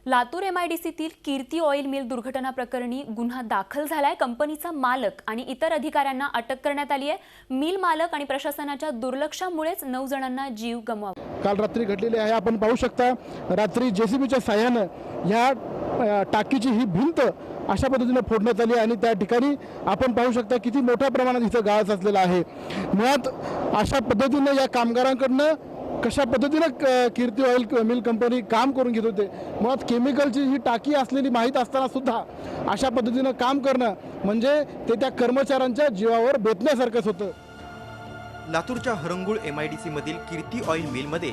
लातूर MIDCतील कीर्ती oil mill दुर्घटना प्रकरणी गुन्हा दाखल झालाय। कंपनीचा मालक आणि इतर अधिकाऱ्यांना अटक करण्यात आली आहे। मिल मालक आणि प्रशासनाच्या दुर्लक्षामुळेच 9 जणांना जीव गमवावा काल रात्री घडलेले आहे। आपण पाहू शकता रात्री JCBच्या साहाय्याने या टाकीची ही भिंत अशा पद्धतीने फोडण्यात आली आणि त्या ठिकाणी आपण पाहू शकता किती मोठ्या प्रमाणात इथं गाळ साचलेला आहे। मुळात अशा पद्धतीने या कामगारांकडनं कशा पद्धतीने कीर्ती ऑइल मिल कंपनी काम करून घेत होते। मुळात केमिकलची ही टाकी असलेली माहीत असताना सुद्धा अशा पद्धतीने काम करणं म्हणजे ते त्या कर्मचाऱ्यांच्या जीवावर बेतण्यासारखंच होतं। लातूरच्या हरंगुळ MIDC मधील कीर्ती ऑइल मिलमध्ये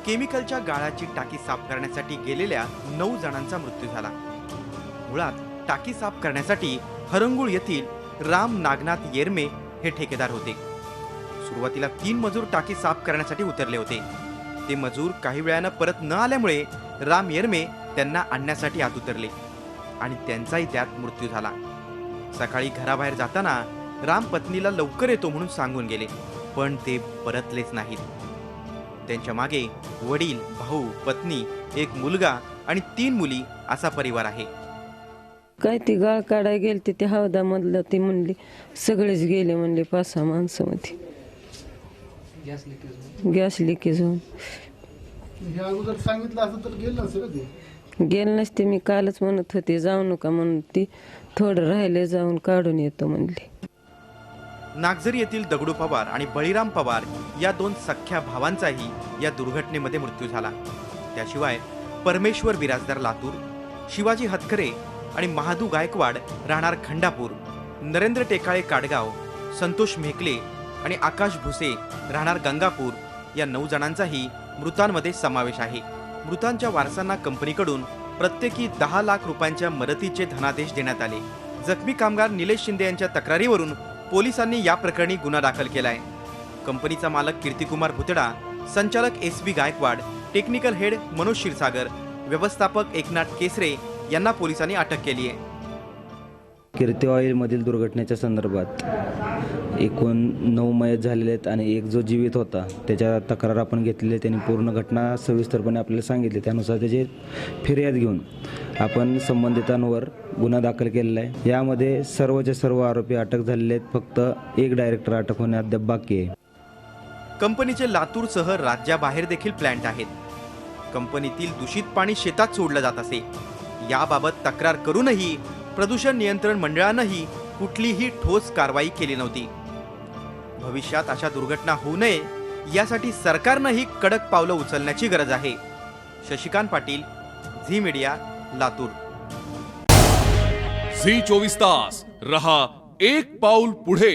केमिकलच्या गाळाची टाकी साफ करण्यासाठी गेलेल्या 9 जणांचा मृत्यू झाला। मुळात टाकी साफ करण्यासाठी हरंगुळ येथील राम नागनाथ येरमे हे ठेकेदार होते। सुरुवातीला 3 मजूर टाकी साफ करण्यासाठी उतरले होते। ते मजूर काही वेळानं परत न आल्यामुळे राम येरमे त्यांना आणण्यासाठी आत उतरले आणि त्यांचाही त्यात मृत्यू झाला। सकाळी घराबाहेर जाताना राम पत्नीला लवकर येतो म्हणून सांगून गेले, पण ते परतलेच नाहीत। त्यांच्या मागे वडील, भाऊ, पत्नी, एक मुलगा आणि 3 मुली असा परिवार आहे। काय ती गाळ काढाय गेलते ते हौदामधलं ती म्हणली सगळेच गेले म्हणले 5-6 माणसामध्ये गॅस लिकेज होऊन। या अगोदर सांगितलं असं तर गेलं नसेल ते। गेलं नसते, मी कालच म्हणत होते जाऊ नका म्हणून, ती थोडं राहिले जाऊन काढून येतो म्हणली। नागझरी येथील दगडू पवार आणि बळीराम पवार या 2 सख्ख्या भावांचाही या दुर्घटनेमध्ये मृत्यू झाला। त्याशिवाय परमेश्वर बिराजदार लातूर, शिवाजी हतखरे आणि महादू गायकवाड राहणार खंडापूर, नरेंद्र टेकाळे काडगाव, संतोष मेहकले आणि आकाश भुसे राहणार गंगापूर या 9 जणांचाही मृतांमध्ये समावेश आहे। मृतांच्या वारसांना कंपनीकडून प्रत्येकी 10 लाख रुपयांच्या मदतीचे धनादेश देण्यात आले। जखमी कामगार निलेश शिंदे यांच्या तक्रारीवरून पोलिसांनी या प्रकरणी गुन्हा दाखल केलाय। कंपनीचा मालक कीर्तिकुमार भुतडा, संचालक SB Gaikwad, technical head Manoj Kshirsagar, व्यवस्थापक एकनाथ केसरे यांना पोलिसांनी अटक केली आहे। कीर्ती ऑइलमधील दुर्घटनेच्या संदर्भात एकूण 9 मयत झालेले आहेत आणि एक जो जीवित होता त्याच्या तक्रार आपण घेतलेली, त्यांनी पूर्ण घटना सविस्तरपणे आपल्याला सांगितली। त्यानुसार त्याची फिर्याद घेऊन आपण संबंधितांवर गुन्हा दाखल केलेला आहे। यामध्ये सर्वचे सर्व आरोपी अटक झालेले आहेत, फक्त एक डायरेक्टर अटक होणे अद्याप बाकी आहे। कंपनीचे लातूरसह राज्याबाहेर देखील प्लॅन्ट आहेत। कंपनीतील दूषित पाणी शेतात सोडलं जात असे। याबाबत तक्रार करूनही प्रदूषण नियंत्रण मंडळानंही कुठलीही ठोस कारवाई केली नव्हती। भविष्यात अशा दुर्घटना होऊ नये यासाठी सरकारनंही कडक पावलं उचलण्याची गरज आहे। Shashikant Patil, Zee Media, Latur. Zee 24 तास रहा एक पाऊल पुढे।